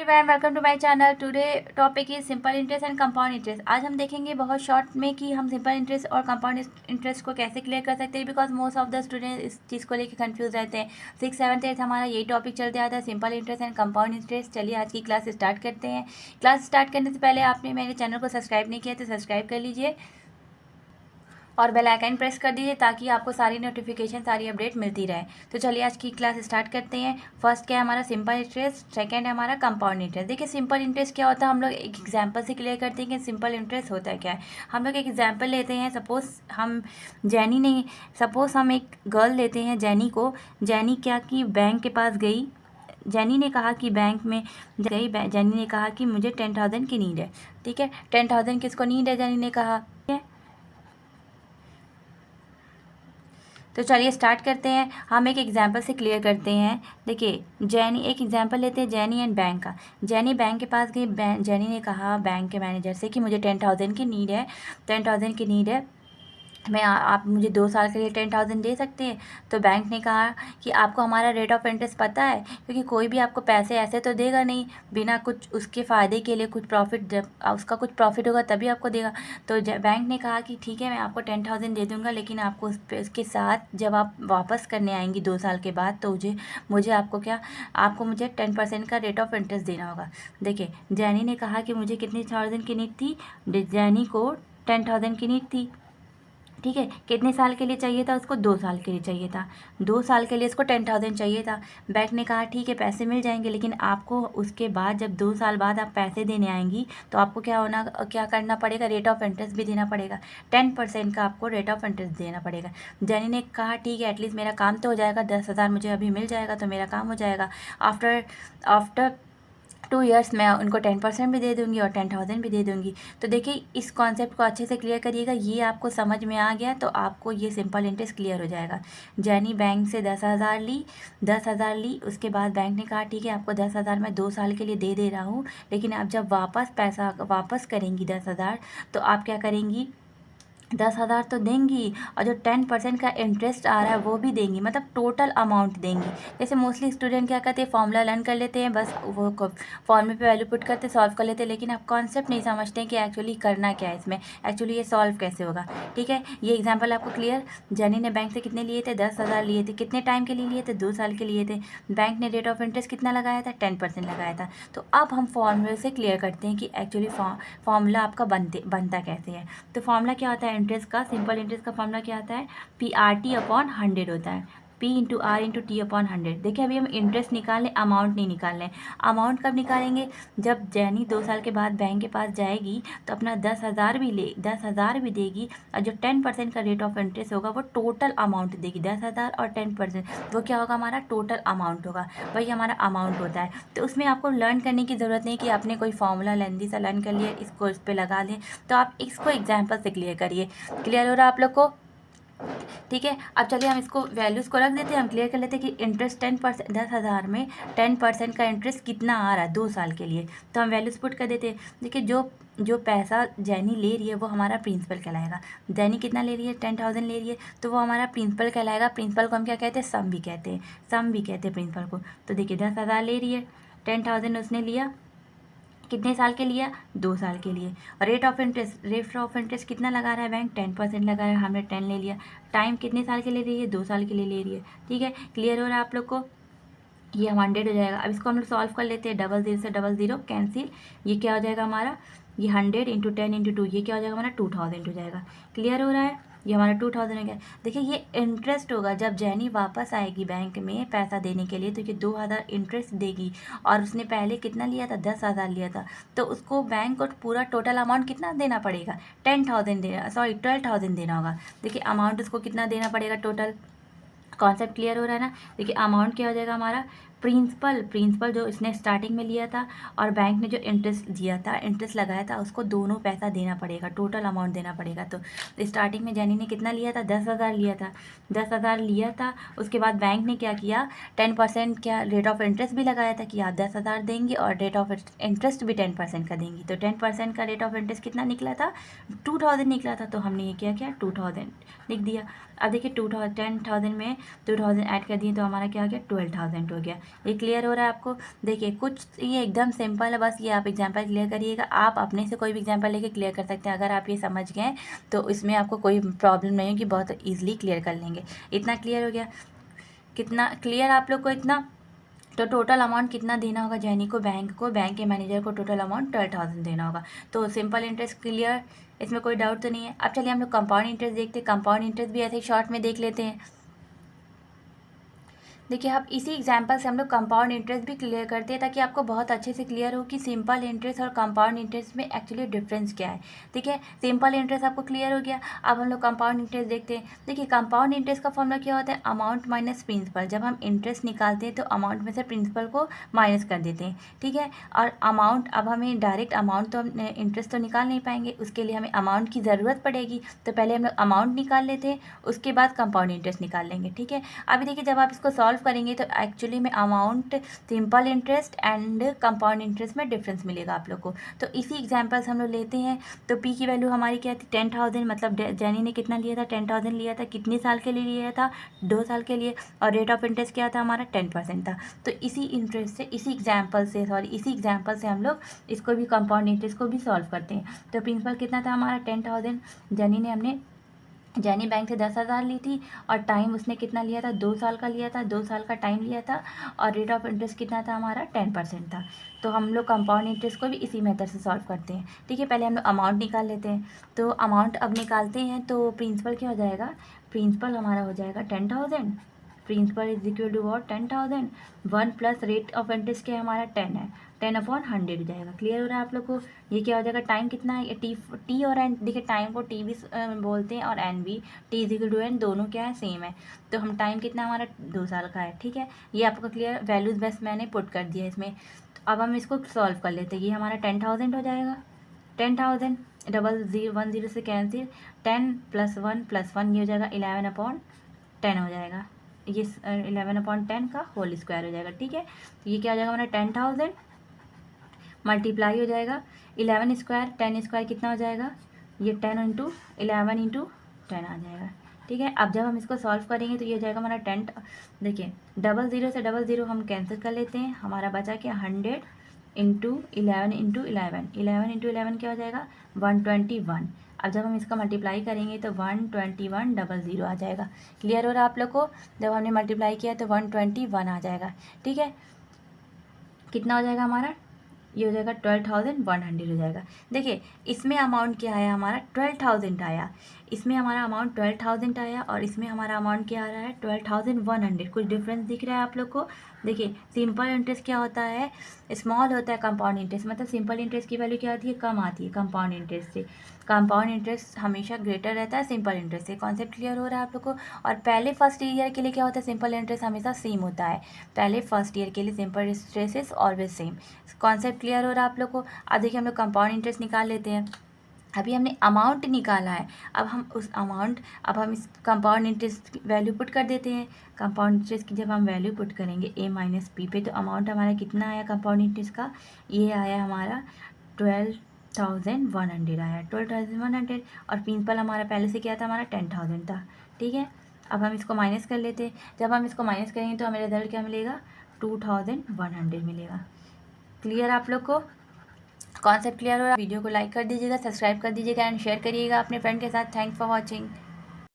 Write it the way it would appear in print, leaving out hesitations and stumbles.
Everyone, welcome to my channel. Today topic is simple interest and compound interest. आज हम देखेंगे बहुत short में कि हम सिंपल इंटरेस्ट और कंपाउंड इंटरेस्ट को कैसे क्लियर कर सकते हैं, because most of the student इस चीज़ को लेकर कंफ्यूज रहते हैं। 6, 7, 8 हमारा यही टॉपिक चलते आता है, simple interest and compound interest. चलिए आज की क्लास स्टार्ट करते हैं। क्लास स्टार्ट करने से पहले आपने मेरे चैनल को सब्सक्राइब नहीं किया तो सब्सक्राइब कर लीजिए और बेल आइकन प्रेस कर दीजिए ताकि आपको सारी नोटिफिकेशन, सारी अपडेट मिलती रहे। तो चलिए आज की क्लास स्टार्ट करते हैं। फर्स्ट क्या है हमारा सिंपल इंटरेस्ट, सेकंड है हमारा कंपाउंड इंटरेस्ट। देखिए सिंपल इंटरेस्ट क्या होता है, हम लोग एक एग्जांपल से क्लियर करते हैं कि सिंपल इंटरेस्ट होता है क्या है। हम लोग एक एग्जांपल लेते हैं। सपोज हम एक गर्ल लेते हैं जैनी को। जैनी क्या कि बैंक के पास गई। जैनी ने कहा कि बैंक में गई। जैनी ने कहा कि मुझे 10,000 की नीड है। ठीक है, 10,000 किसको नीड है, जैनी ने कहा। ठीक है, तो चलिए स्टार्ट करते हैं। हम एक एग्जांपल से क्लियर करते हैं। देखिए जैनी, एक एग्जांपल लेते हैं जैनी एंड बैंक का। जैनी बैंक के पास गई। जैनी ने कहा बैंक के मैनेजर से कि मुझे 10,000 की नीड है। 10,000 की नीड है, आप मुझे 2 साल के लिए 10,000 दे सकते हैं। तो बैंक ने कहा कि आपको हमारा रेट ऑफ इंटरेस्ट पता है, क्योंकि कोई भी आपको पैसे ऐसे तो देगा नहीं बिना कुछ उसके फ़ायदे के लिए कुछ प्रॉफिट, जब उसका कुछ प्रॉफिट होगा तभी आपको देगा। तो बैंक ने कहा कि ठीक है मैं आपको 10,000 दे दूंगा, लेकिन आपको उसके साथ जब आप वापस करने आएंगी 2 साल के बाद तो मुझे आपको मुझे 10% का रेट ऑफ इंटरेस्ट देना होगा। देखिए जैनी ने कहा कि मुझे कितनी 10,000 की नीड थी, जैनी को 10,000 की नीड थी। ठीक है, कितने साल के लिए चाहिए था उसको, 2 साल के लिए चाहिए था। 2 साल के लिए इसको 10,000 चाहिए था। बैंक ने कहा ठीक है पैसे मिल जाएंगे, लेकिन आपको उसके बाद जब 2 साल बाद आप पैसे देने आएंगी तो आपको क्या करना पड़ेगा, रेट ऑफ इंटरेस्ट भी देना पड़ेगा। 10% का आपको रेट ऑफ इंटरेस्ट देना पड़ेगा। जैनी ने कहा ठीक है, एटलीस्ट मेरा काम तो हो जाएगा, 10,000 मुझे अभी मिल जाएगा तो मेरा काम हो जाएगा। आफ्टर 2 ईयर्स मैं उनको 10% भी दे दूंगी और 10,000 भी दे दूंगी। तो देखिए इस कॉन्सेप्ट को अच्छे से क्लियर करिएगा। ये आपको समझ में आ गया तो आपको ये सिंपल इंटरेस्ट क्लियर हो जाएगा। जैनी बैंक से 10,000 ली। उसके बाद बैंक ने कहा ठीक है आपको 10,000 मैं 2 साल के लिए दे रहा हूँ, लेकिन आप जब पैसा वापस करेंगी 10,000 तो आप क्या करेंगी, 10,000 तो देंगी और जो 10% का इंटरेस्ट आ रहा है वो भी देंगी, मतलब टोटल अमाउंट देंगी। जैसे मोस्टली स्टूडेंट क्या करते हैं, फॉर्मूला लर्न कर लेते हैं, बस वो फॉर्मूले पे वैल्यू पुट करते सॉल्व कर लेते हैं, लेकिन आप कॉन्सेप्ट नहीं समझते हैं कि एक्चुअली करना क्या है इसमें, एक्चुअली ये सॉल्व कैसे होगा। ठीक है, ये एग्जाम्पल आपको क्लियर। जैनी ने बैंक से कितने लिए थे, 10,000 लिए थे। कितने टाइम के लिए लिए थे, 2 साल के लिए थे। बैंक ने रेट ऑफ इंटरेस्ट कितना लगाया था, 10% लगाया था। तो अब हम फॉर्मूले से क्लियर करते हैं कि एक्चुअली फॉर्मूला आपका बनता कैसे है। तो फॉर्मूला क्या होता है इंटरेस्ट का, सिंपल इंटरेस्ट का फॉर्मूला क्या आता है, PRT/100 होता है। P/R/T/100। देखिए अभी हम इंटरेस्ट निकाल लें, अमाउंट नहीं निकाल लें। अमाउंट कब निकालेंगे, जब जैनी 2 साल के बाद बैंक के पास जाएगी तो अपना 10,000 भी देगी, और जो 10% का रेट ऑफ इंटरेस्ट होगा वो टोटल अमाउंट देगी। 10,000 और 10% वो क्या होगा, हमारा टोटल अमाउंट होगा, वही हमारा अमाउंट होता है। तो उसमें आपको लर्न करने की ज़रूरत नहीं कि आपने कोई फॉर्मूला लेंदी सा लर्न कर लिया, इसको इस पर लगा लें। तो आप इसको एग्जाम्पल से क्लियर करिए। क्लियर हो रहा है आप लोग को, ठीक है। अब चलिए हम इसको वैल्यूज़ को रख देते हैं, हम क्लियर कर लेते हैं कि इंटरेस्ट 10%, 10,000 में 10% का इंटरेस्ट कितना आ रहा है 2 साल के लिए, तो हम वैल्यूज़ पुट कर देते हैं। देखिए जो पैसा जैनी ले रही है वो हमारा प्रिंसिपल कहलाएगा। जैनी कितना ले रही है, 10,000 ले रही है, तो वो हमारा प्रिंसिपल कहलाएगा। प्रिंसिपल को हम क्या कहते हैं, सम भी कहते हैं प्रिंसिपल को। तो देखिए 10,000 ले रही है, 10,000 उसने लिया, कितने साल के लिया, 2 साल के लिए। और रेट ऑफ इंटरेस्ट कितना लगा रहा है बैंक, 10% लगा रहा है, हमने 10 ले लिया। टाइम कितने साल के लिए ले रही है, 2 साल के लिए ले रही है। ठीक है, क्लियर हो रहा है आप लोग को, ये 100 हो जाएगा। अब इसको हम लोग सॉल्व कर लेते हैं, 00 से 00 कैंसिल, ये क्या हो जाएगा हमारा, ये 100 × 10 × 2, ये क्या हो जाएगा हमारा 2,000 हो जाएगा। क्लियर हो रहा है, ये हमारा 2,000 हो गया। देखिए ये इंटरेस्ट होगा, जब जैनी वापस आएगी बैंक में पैसा देने के लिए तो ये 2,000 इंटरेस्ट देगी, और उसने पहले कितना लिया था, 10,000 लिया था, तो उसको बैंक को पूरा टोटल अमाउंट कितना देना पड़ेगा, 12,000 देना होगा। देखिए अमाउंट उसको कितना देना पड़ेगा टोटल, कॉन्सेप्ट क्लियर हो रहा है ना। देखिए अमाउंट क्या हो जाएगा हमारा, प्रिंसिपल जो इसने स्टार्टिंग में लिया था और बैंक ने जो इंटरेस्ट दिया था, इंटरेस्ट लगाया था, उसको दोनों पैसा देना पड़ेगा, टोटल अमाउंट देना पड़ेगा। तो स्टार्टिंग में जैनी ने कितना लिया था, 10,000 लिया था। 10,000 लिया था, उसके बाद बैंक ने क्या किया, 10% क्या रेट ऑफ इंटरेस्ट भी लगाया था कि आप 10,000 देंगे और रेट ऑफ इंटरेस्ट भी 10% का देंगी। तो 10% का रेट ऑफ इंटरेस्ट कितना निकला था, 2,000 निकला था। तो हमने ये क्या किया, 2,000 लिख दिया। अब देखिए 10,000 में 2,000 ऐड कर दिए तो हमारा क्या हो गया, 12,000 हो गया। ये क्लियर हो रहा है आपको? देखिए कुछ ये एकदम सिंपल है, बस ये आप एग्जांपल क्लियर करिएगा। आप अपने से कोई भी एग्जांपल लेके क्लियर कर सकते हैं। अगर आप ये समझ गए तो इसमें आपको कोई प्रॉब्लम नहीं होगी, बहुत ईजिली क्लियर कर लेंगे। इतना क्लियर हो गया? कितना क्लियर आप लोग को इतना? तो टोटल अमाउंट कितना देना होगा जैनी को, बैंक के मैनेजर को टोटल अमाउंट 12,000 देना होगा। तो सिंपल इंटरेस्ट क्लियर, इसमें कोई डाउट तो नहीं है। अब चलिए हम लोग कंपाउंड इंटरेस्ट देखते हैं। कंपाउंड इंटरेस्ट भी ऐसे ही शॉर्ट में देख लेते हैं। देखिए अब इसी एग्जाम्पल से हम लोग कंपाउंड इंटरेस्ट भी क्लियर करते हैं, ताकि आपको बहुत अच्छे से क्लियर हो कि सिंपल इंटरेस्ट और कंपाउंड इंटरेस्ट में एक्चुअली डिफरेंस क्या है। ठीक है, सिंपल इंटरेस्ट आपको क्लियर हो गया। अब हम लोग कंपाउंड इंटरेस्ट देखते हैं। देखिए कंपाउंड इंटरेस्ट का फॉर्मूला क्या होता है, अमाउंट माइनस प्रिंसिपल। जब हम इंटरेस्ट निकालते हैं तो अमाउंट में से प्रिंसिपल को माइनस कर देते हैं। ठीक है, और अमाउंट, अब हमें डायरेक्ट अमाउंट तो हम इंटरेस्ट तो निकाल नहीं पाएंगे, उसके लिए हमें अमाउंट की ज़रूरत पड़ेगी। तो पहले हम लोग अमाउंट निकाल लेते हैं, उसके बाद कंपाउंड इंटरेस्ट निकाल लेंगे। ठीक है, अभी देखिए जब आप इसको सॉल्व करेंगे तो एक्चुअली में amount, simple interest and compound interest में डिफरेंस मिलेगा आप लोग को। तो इसी एग्जांपल से हम लोग लेते हैं। तो पी की वैल्यू हमारी क्या थी, 10,000। मतलब जैनी ने कितना लिया था, 10,000 लिया था। कितने साल के लिए लिया था, 2 साल के लिए। और रेट ऑफ इंटरेस्ट क्या था हमारा, 10% था। तो इसी इंटरेस्ट से, इसी एग्जाम्पल से हम लोग इसको भी, कंपाउंड इंटरेस्ट को भी सॉल्व करते हैं। तो प्रिंसिपल कितना था हमारा, 10,000। जैनी बैंक से 10,000 ली थी, और टाइम उसने कितना लिया था, 2 साल का लिया था, 2 साल का टाइम लिया था। और रेट ऑफ इंटरेस्ट कितना था हमारा, 10% था। तो हम लोग कंपाउंड इंटरेस्ट को भी इसी मेथड से सॉल्व करते हैं। ठीक है, पहले हम लोग अमाउंट निकाल लेते हैं। तो अमाउंट अब निकालते हैं, तो प्रिंसिपल क्या हो जाएगा, प्रिंसिपल हमारा हो जाएगा 10,000। Principal is equal to what, 10,000। 1 plus rate of interest क्या है हमारा, 10 है। 10/100 हो जाएगा। क्लियर हो रहा है आप लोग को? ये क्या हो जाएगा, टाइम कितना है, टी और एन। देखिए टाइम को टी भी बोलते हैं और एन भी। T is equal to N, दोनों क्या है, सेम है। तो हम टाइम कितना हमारा 2 साल का है। ठीक है, ये आपका क्लियर, वैल्यूज बेस मैंने पुट कर दिया इसमें। तो अब हम इसको सॉल्व कर लेते हैं। ये हमारा 10,000 हो जाएगा। 10,000, 00 से कैंसिल, 10 + 1 ये हो जाएगा 11/10 हो जाएगा। ये 11/10 का होल स्क्वायर हो जाएगा। ठीक है, तो ये क्या हो जाएगा हमारा, 10,000 मल्टीप्लाई हो जाएगा 11 स्क्वायर, 10 स्क्वायर कितना हो जाएगा, ये 10 इंटू 11 इंटू 10 आ जाएगा। ठीक है, अब जब हम इसको सॉल्व करेंगे तो ये हो जाएगा हमारा 10। देखिए 00 से 00 हम कैंसिल कर लेते हैं, हमारा बचा क्या, 100 इंटू 11 इंटू 11, 11 इंटू 11 क्या हो जाएगा, 121। अब जब हम इसका मल्टीप्लाई करेंगे तो 12100 आ जाएगा। क्लियर हो रहा है आप लोग को? जब हमने मल्टीप्लाई किया तो 121 आ जाएगा। ठीक है, कितना हो जाएगा हमारा, ये हो जाएगा 12,100 हो जाएगा। देखिए इसमें अमाउंट क्या आया हमारा, 12,000 आया। इसमें हमारा अमाउंट 12,000 आया, और इसमें हमारा अमाउंट क्या आ रहा है, 12,100। कुछ डिफरेंस दिख रहा है आप लोग को? देखिए सिंपल इंटरेस्ट क्या होता है, स्मॉल होता है कंपाउंड इंटरेस्ट। मतलब सिंपल इंटरेस्ट की वैल्यू क्या आती है, कम आती है कंपाउंड इंटरेस्ट से। कंपाउंड इंटरेस्ट हमेशा ग्रेटर रहता है सिंपल इंटरेस्ट से। कॉन्सेप्ट क्लियर हो रहा है आप लोग को? और पहले फर्स्ट ईयर के लिए क्या होता है, सिंपल इंटरेस्ट हमेशा सेम होता है। पहले फर्स्ट ईयर के लिए simple interest is always same. Concept clear हो रहा है आप लोग को? अब देखिए हम लोग कंपाउंड इंटरेस्ट निकाल लेते हैं। अभी हमने अमाउंट निकाला है, अब हम इस कंपाउंड इंटरेस्ट की वैल्यू पुट कर देते हैं। कंपाउंड इंटरेस्ट की जब हम वैल्यू पुट करेंगे a माइनस पी पे, तो अमाउंट हमारा कितना आया कंपाउंड इंटरेस्ट का, ये आया हमारा 12,100 आया, 12,100। और प्रिंसिपल हमारा पहले से क्या था, हमारा 10,000 था। ठीक है, अब हम इसको माइनस कर लेते हैं। जब हम इसको माइनस करेंगे तो हमें रिजल्ट क्या मिलेगा, 2,100 मिलेगा। क्लियर आप लोग को? कॉन्सेप्ट क्लियर हो रहा है? वीडियो को लाइक कर दीजिएगा, सब्सक्राइब कर दीजिएगा एंड शेयर करिएगा अपने फ्रेंड के साथ। Thanks for watching.